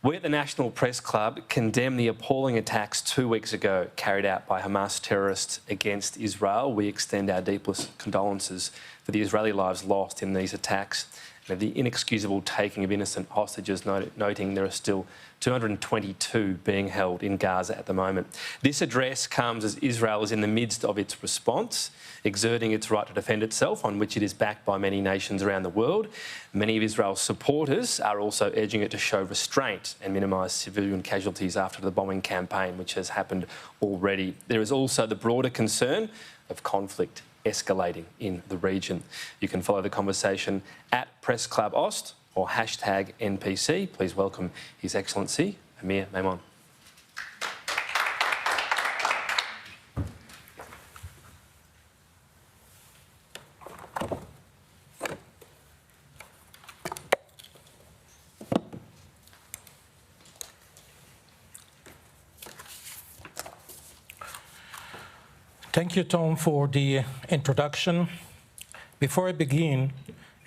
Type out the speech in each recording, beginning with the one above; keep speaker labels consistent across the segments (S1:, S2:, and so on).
S1: We at the National Press Club condemn the appalling attacks 2 weeks ago carried out by Hamas terrorists against Israel. We extend our deepest condolences for the Israeli lives lost in these attacks and the inexcusable taking of innocent hostages, noting there are still 222 being held in Gaza at the moment. This address comes as Israel is in the midst of its response, exerting its right to defend itself, on which it is backed by many nations around the world. Many of Israel's supporters are also urging it to show restraint and minimise civilian casualties after the bombing campaign, which has happened already. There is also the broader concern of conflict escalating in the region. You can follow the conversation at Press Club Ost or hashtag NPC. Please welcome His Excellency Amir Maimon.
S2: Thank you, Tom, for the introduction. Before I begin,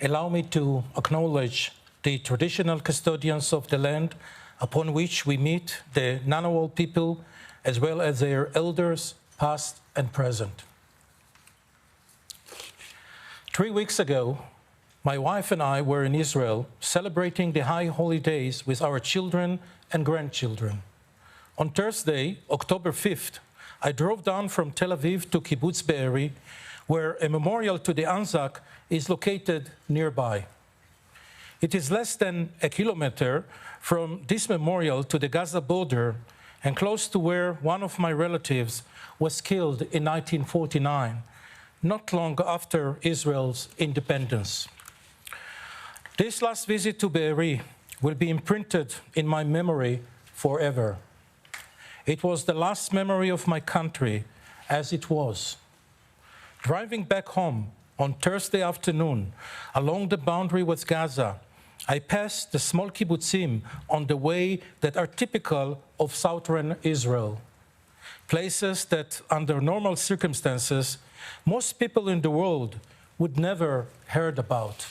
S2: allow me to acknowledge the traditional custodians of the land upon which we meet, the Ngunnawal people, as well as their elders, past and present. 3 weeks ago, my wife and I were in Israel celebrating the high holidays with our children and grandchildren. On Thursday, October 5th, I drove down from Tel Aviv to Kibbutz Be'eri, where a memorial to the Anzac is located nearby. It is less than a kilometer from this memorial to the Gaza border and close to where one of my relatives was killed in 1949, not long after Israel's independence. This last visit to Be'eri will be imprinted in my memory forever. It was the last memory of my country as it was. Driving back home on Thursday afternoon along the boundary with Gaza, I passed the small kibbutzim on the way that are typical of southern Israel. Places that, under normal circumstances, most people in the world would never heard about.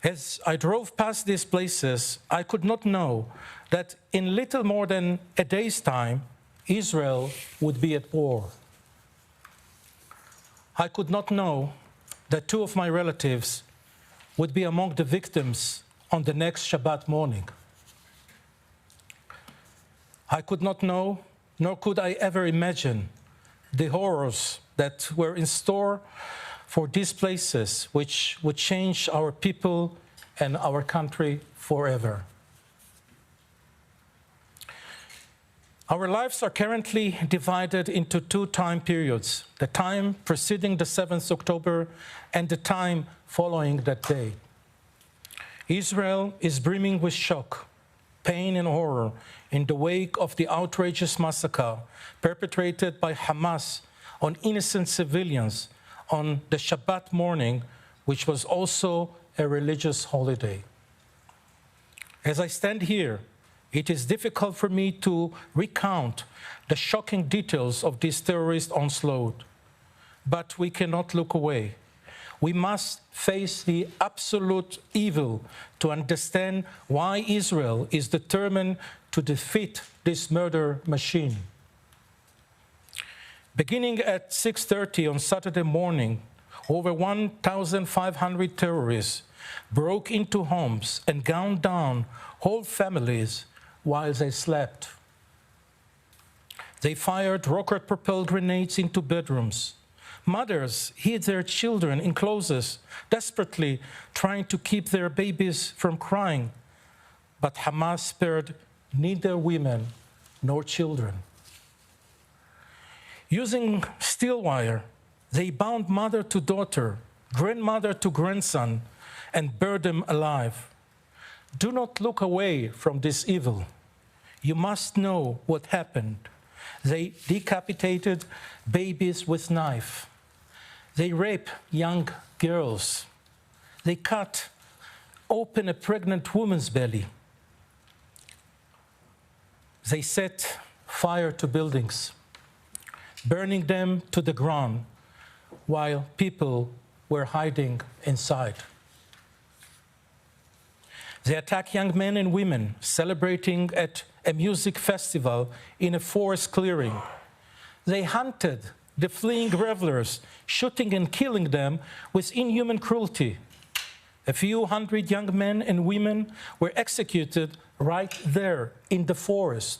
S2: As I drove past these places, I could not know that in little more than a day's time, Israel would be at war. I could not know that 2 of my relatives would be among the victims on the next Shabbat morning. I could not know, nor could I ever imagine, the horrors that were in store for these places, which would change our people and our country forever. Our lives are currently divided into 2 time periods, the time preceding the 7th October and the time following that day. Israel is brimming with shock, pain and horror in the wake of the outrageous massacre perpetrated by Hamas on innocent civilians on the Shabbat morning, which was also a religious holiday. As I stand here, it is difficult for me to recount the shocking details of this terrorist onslaught, but we cannot look away. We must face the absolute evil to understand why Israel is determined to defeat this murder machine. Beginning at 6:30 on Saturday morning, over 1,500 terrorists broke into homes and gunned down whole families while they slept. They fired rocket-propelled grenades into bedrooms. Mothers hid their children in closets, desperately trying to keep their babies from crying. But Hamas spared neither women nor children. Using steel wire, they bound mother to daughter, grandmother to grandson, and burned them alive. Do not look away from this evil. You must know what happened. They decapitated babies with knife. They rape young girls. They cut open a pregnant woman's belly. They set fire to buildings, burning them to the ground while people were hiding inside. They attack young men and women celebrating at a music festival in a forest clearing. They hunted the fleeing revelers, shooting and killing them with inhuman cruelty. A few hundred young men and women were executed right there in the forest.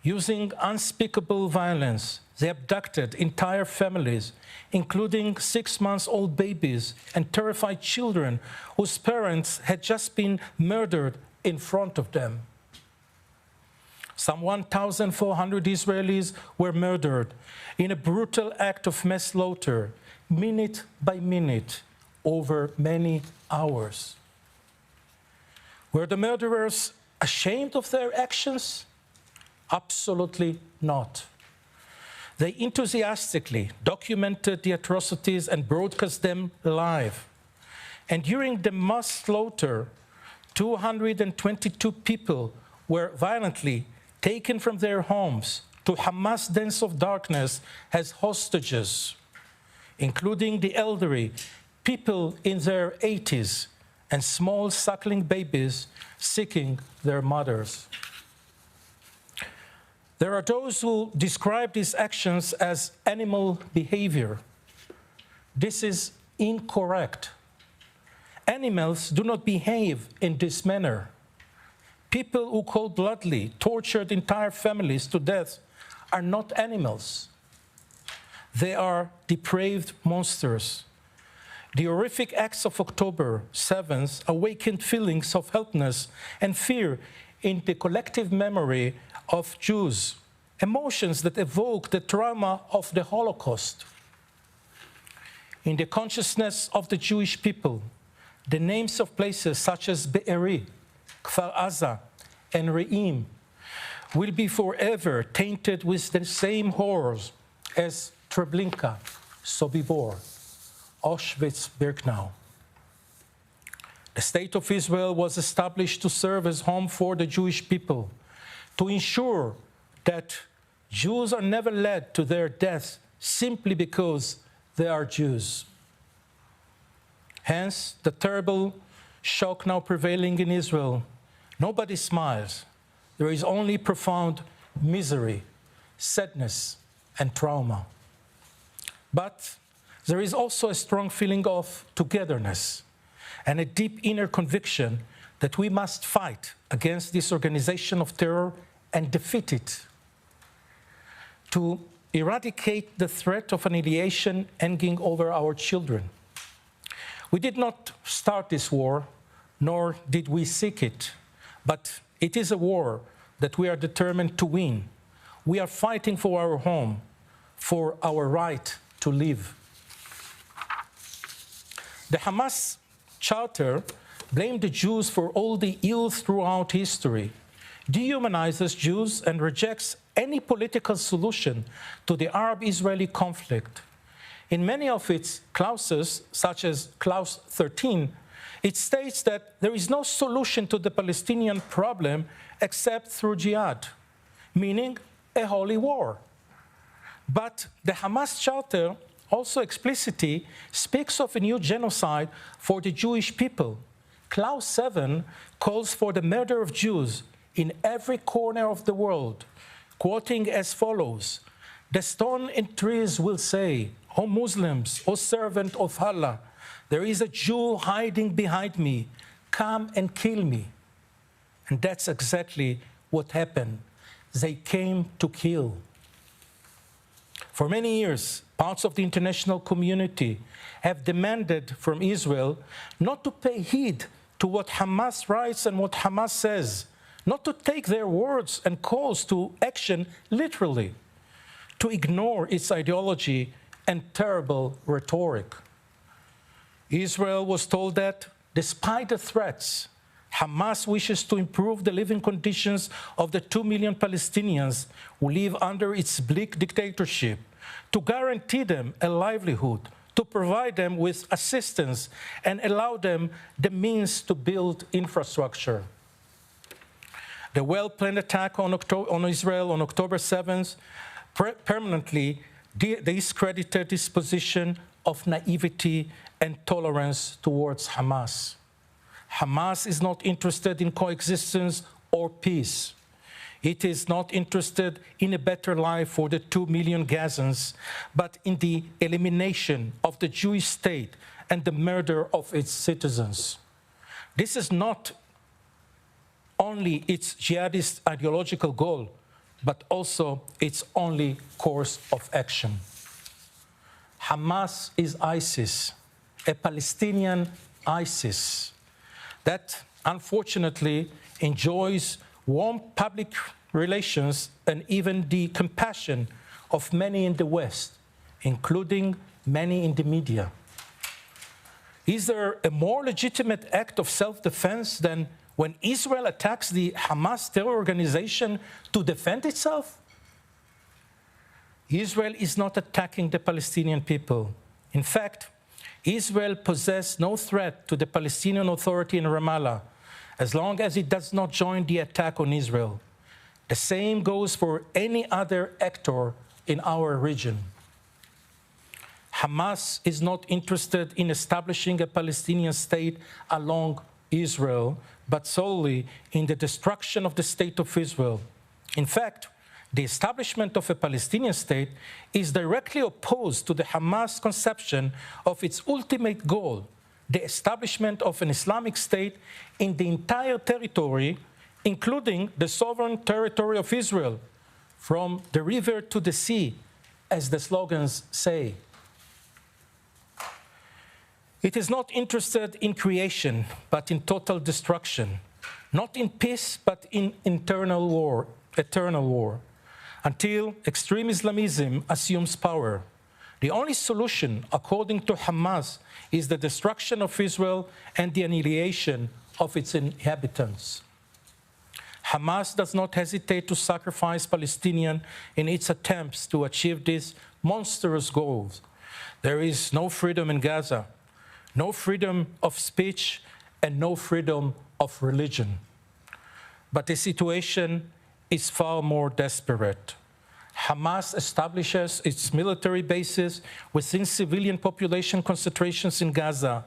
S2: Using unspeakable violence, they abducted entire families, including 6-month-old babies and terrified children whose parents had just been murdered in front of them. Some 1,400 Israelis were murdered in a brutal act of mass slaughter, minute by minute, over many hours. Were the murderers ashamed of their actions? Absolutely not. They enthusiastically documented the atrocities and broadcast them live. And during the mass slaughter, 222 people were violently taken from their homes to Hamas dens of darkness as hostages, including the elderly, people in their 80s, and small suckling babies seeking their mothers. There are those who describe these actions as animal behavior. This is incorrect. Animals do not behave in this manner. People who cold-bloodedly tortured entire families to death are not animals. They are depraved monsters. The horrific acts of October 7th awakened feelings of helplessness and fear in the collective memory of Jews, emotions that evoke the trauma of the Holocaust. In the consciousness of the Jewish people, the names of places such as Be'eri, Kfar Aza, and Re'im will be forever tainted with the same horrors as Treblinka, Sobibor, Auschwitz-Birkenau. The State of Israel was established to serve as home for the Jewish people, to ensure that Jews are never led to their death simply because they are Jews. Hence, the terrible shock now prevailing in Israel. Nobody smiles. There is only profound misery, sadness, and trauma. But there is also a strong feeling of togetherness and a deep inner conviction that we must fight against this organization of terror and defeat it, to eradicate the threat of annihilation hanging over our children. We did not start this war, nor did we seek it, but it is a war that we are determined to win. We are fighting for our home, for our right to live. The Hamas Charter blamed the Jews for all the ills throughout history, dehumanizes Jews, and rejects any political solution to the Arab-Israeli conflict. In many of its clauses, such as Clause 13, it states that there is no solution to the Palestinian problem except through jihad, meaning a holy war. But the Hamas Charter also explicitly speaks of a new genocide for the Jewish people. Clause 7 calls for the murder of Jews in every corner of the world, quoting as follows, "The stone and trees will say, O Muslims, O servant of Allah, there is a Jew hiding behind me. Come and kill me." And that's exactly what happened. They came to kill. For many years, parts of the international community have demanded from Israel not to pay heed to what Hamas writes and what Hamas says, not to take their words and calls to action literally, to ignore its ideology and terrible rhetoric. Israel was told that, despite the threats, Hamas wishes to improve the living conditions of the 2 million Palestinians who live under its bleak dictatorship, to guarantee them a livelihood, to provide them with assistance, and allow them the means to build infrastructure. The well-planned attack on Israel on October 7th permanently discredited this position of naivety and tolerance towards Hamas. Hamas is not interested in coexistence or peace. It is not interested in a better life for the 2 million Gazans, but in the elimination of the Jewish state and the murder of its citizens. This is not only its jihadist ideological goal, but also its only course of action. Hamas is ISIS, a Palestinian ISIS that unfortunately enjoys warm public relations and even the compassion of many in the West, including many in the media. Is there a more legitimate act of self-defense than when Israel attacks the Hamas terror organization to defend itself? Israel is not attacking the Palestinian people. In fact, Israel poses no threat to the Palestinian Authority in Ramallah as long as it does not join the attack on Israel. The same goes for any other actor in our region. Hamas is not interested in establishing a Palestinian state along Israel, but solely in the destruction of the state of Israel. In fact, the establishment of a Palestinian state is directly opposed to the Hamas conception of its ultimate goal, the establishment of an Islamic state in the entire territory, including the sovereign territory of Israel, from the river to the sea, as the slogans say. It is not interested in creation, but in total destruction, not in peace, but in eternal war, until extreme Islamism assumes power. The only solution, according to Hamas, is the destruction of Israel and the annihilation of its inhabitants. Hamas does not hesitate to sacrifice Palestinians in its attempts to achieve these monstrous goals. There is no freedom in Gaza, no freedom of speech, and no freedom of religion. But the situation is far more desperate. Hamas establishes its military bases within civilian population concentrations in Gaza,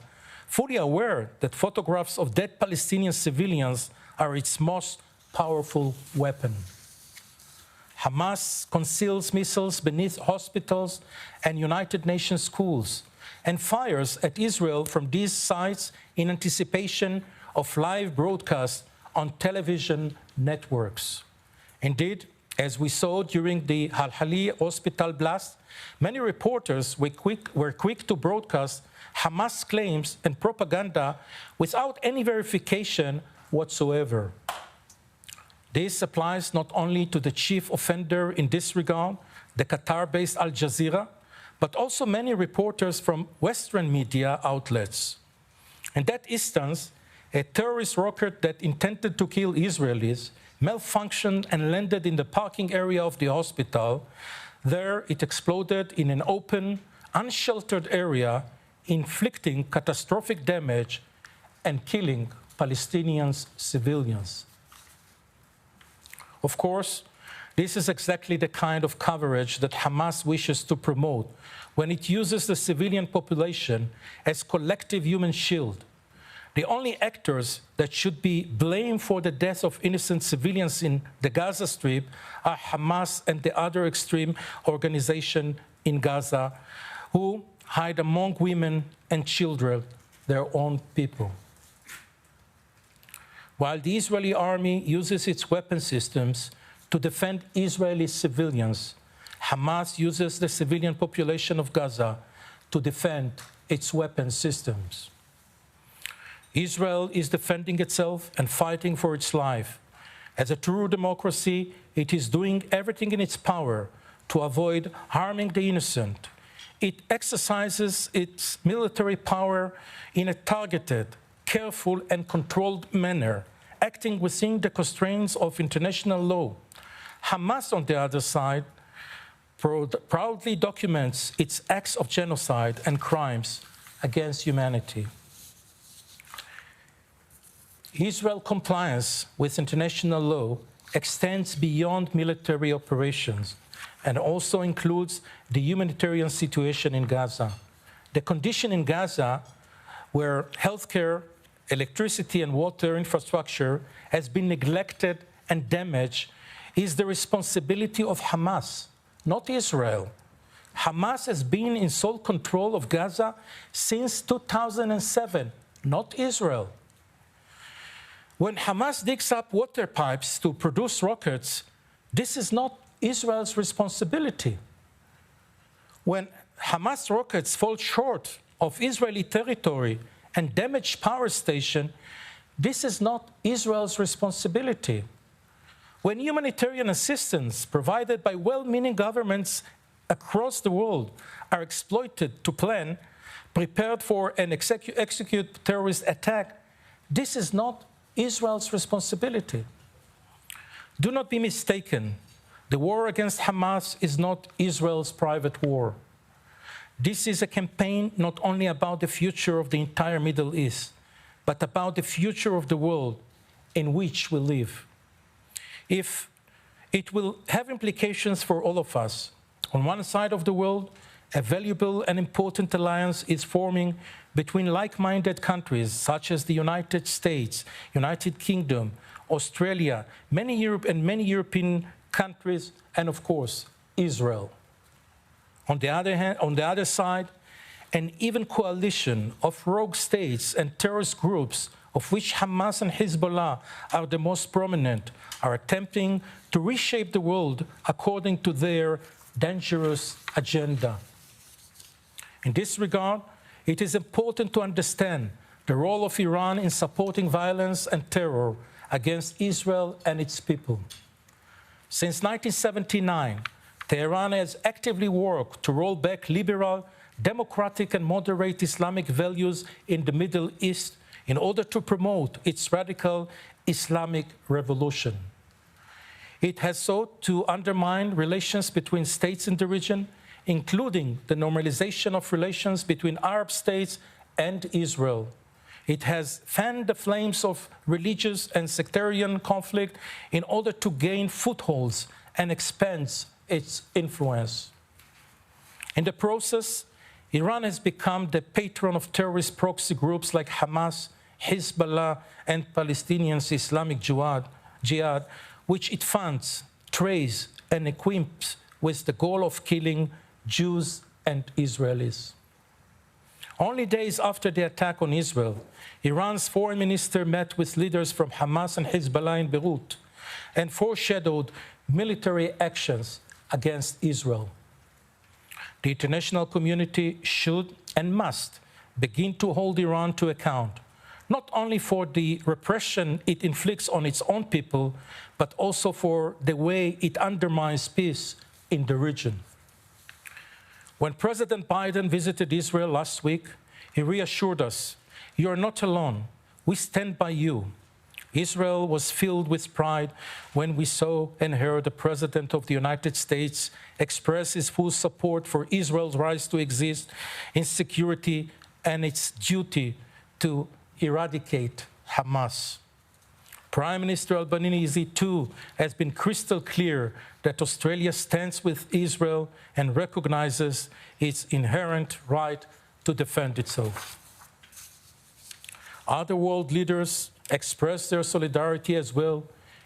S2: fully aware that photographs of dead Palestinian civilians are its most powerful weapon. Hamas conceals missiles beneath hospitals and United Nations schools and fires at Israel from these sites in anticipation of live broadcasts on television networks. Indeed, as we saw during the Al-Hali hospital blast, many reporters were quick to broadcast Hamas claims and propaganda without any verification whatsoever. This applies not only to the chief offender in this regard, the Qatar-based Al Jazeera, but also many reporters from Western media outlets. In that instance, a terrorist rocket that intended to kill Israelis malfunctioned and landed in the parking area of the hospital. There, it exploded in an open, unsheltered area, inflicting catastrophic damage and killing Palestinian civilians. Of course, this is exactly the kind of coverage that Hamas wishes to promote when it uses the civilian population as collective human shield. The only actors that should be blamed for the death of innocent civilians in the Gaza Strip are Hamas and the other extreme organization in Gaza, who hide among women and children, their own people. While the Israeli army uses its weapon systems to defend Israeli civilians, Hamas uses the civilian population of Gaza to defend its weapon systems. Israel is defending itself and fighting for its life. As a true democracy, it is doing everything in its power to avoid harming the innocent. It exercises its military power in a targeted, careful, and controlled manner, acting within the constraints of international law. Hamas, on the other side, proudly documents its acts of genocide and crimes against humanity. Israel compliance with international law extends beyond military operations and also includes the humanitarian situation in Gaza. The condition in Gaza, where healthcare electricity and water infrastructure has been neglected and damaged is the responsibility of Hamas, not Israel. Hamas has been in sole control of Gaza since 2007, not Israel. When Hamas digs up water pipes to produce rockets, this is not Israel's responsibility. When Hamas rockets fall short of Israeli territory and damage power station, this is not Israel's responsibility. When humanitarian assistance provided by well-meaning governments across the world are exploited to plan, prepared for and execute terrorist attack, this is not Israel's responsibility. Do not be mistaken. The war against Hamas is not Israel's private war. This is a campaign not only about the future of the entire Middle East, but about the future of the world in which we live. If it will have implications for all of us. On one side of the world, a valuable and important alliance is forming between like-minded countries such as the United States, United Kingdom, Australia, many European countries, and of course, Israel. On the other side, an even coalition of rogue states and terrorist groups, of which Hamas and Hezbollah are the most prominent, are attempting to reshape the world according to their dangerous agenda. In this regard, it is important to understand the role of Iran in supporting violence and terror against Israel and its people. Since 1979, Tehran has actively worked to roll back liberal, democratic and moderate Islamic values in the Middle East in order to promote its radical Islamic revolution. It has sought to undermine relations between states in the region, including the normalization of relations between Arab states and Israel. It has fanned the flames of religious and sectarian conflict in order to gain footholds and expand its influence. In the process, Iran has become the patron of terrorist proxy groups like Hamas, Hezbollah, and Palestinian Islamic Jihad, which it funds, trains, and equips with the goal of killing Jews and Israelis. Only days after the attack on Israel, Iran's foreign minister met with leaders from Hamas and Hezbollah in Beirut and foreshadowed military actions against Israel. The international community should and must begin to hold Iran to account, not only for the repression it inflicts on its own people, but also for the way it undermines peace in the region. When President Biden visited Israel last week, he reassured us, "You are not alone. We stand by you." Israel was filled with pride when we saw and heard the President of the United States express his full support for Israel's right to exist in security and its duty to eradicate Hamas. Prime Minister Albanese, too, has been crystal clear that Australia stands with Israel and recognizes its inherent right to defend itself. Other world leaders expressed their solidarity as well,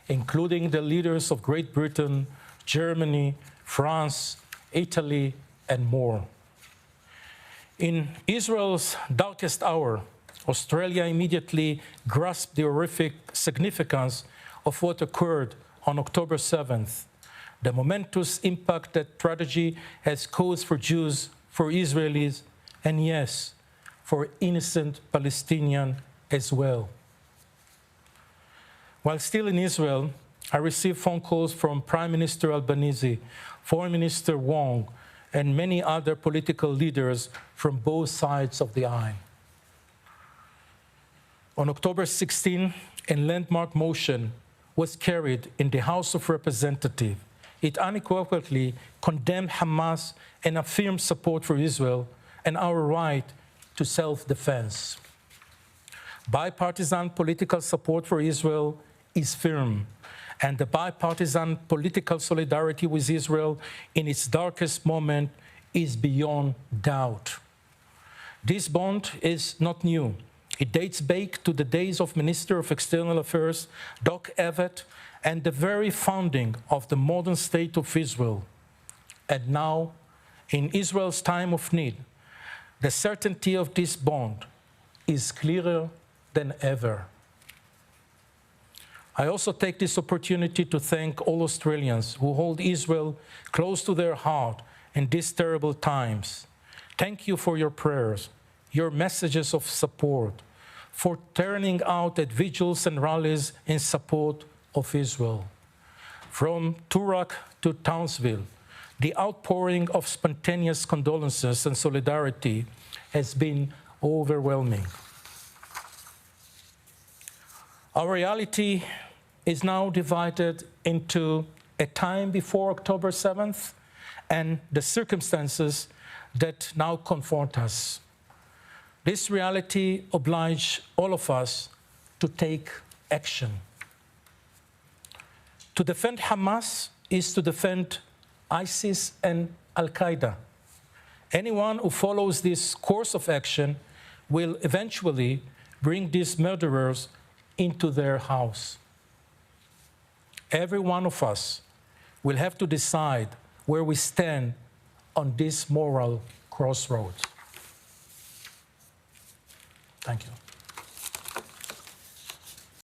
S2: including the leaders of Great Britain, Germany, France, Italy, and more. In Israel's darkest hour, Australia immediately grasped the horrific significance of what occurred on October 7th, the momentous impact that tragedy has caused for Jews, for Israelis, and yes, for innocent Palestinians as well. While still in Israel, I received phone calls from Prime Minister Albanese, Foreign Minister Wong, and many other political leaders from both sides of the aisle. On October 16, a landmark motion was carried in the House of Representatives. It unequivocally condemned Hamas and affirmed support for Israel and our right to self-defense. Bipartisan political support for Israel is firm, and the bipartisan political solidarity with Israel in its darkest moment is beyond doubt. This bond is not new. It dates back to the days of Minister of External Affairs, Doc Evett, and the very founding of the modern state of Israel. And now, in Israel's time of need, the certainty of this bond is clearer than ever. I also take this opportunity to thank all Australians who hold Israel close to their heart in these terrible times. Thank you for your prayers, your messages of support, for turning out at vigils and rallies in support of Israel. From Turak to Townsville, the outpouring of spontaneous condolences and solidarity has been overwhelming. Our reality is now divided into a time before October 7th and the circumstances that now confront us. This reality obliges all of us to take action. To defend Hamas is to defend ISIS and Al-Qaeda. Anyone who follows this course of action will eventually bring these murderers into their house. Every one of us will have to decide where we stand on this moral crossroads. Thank you.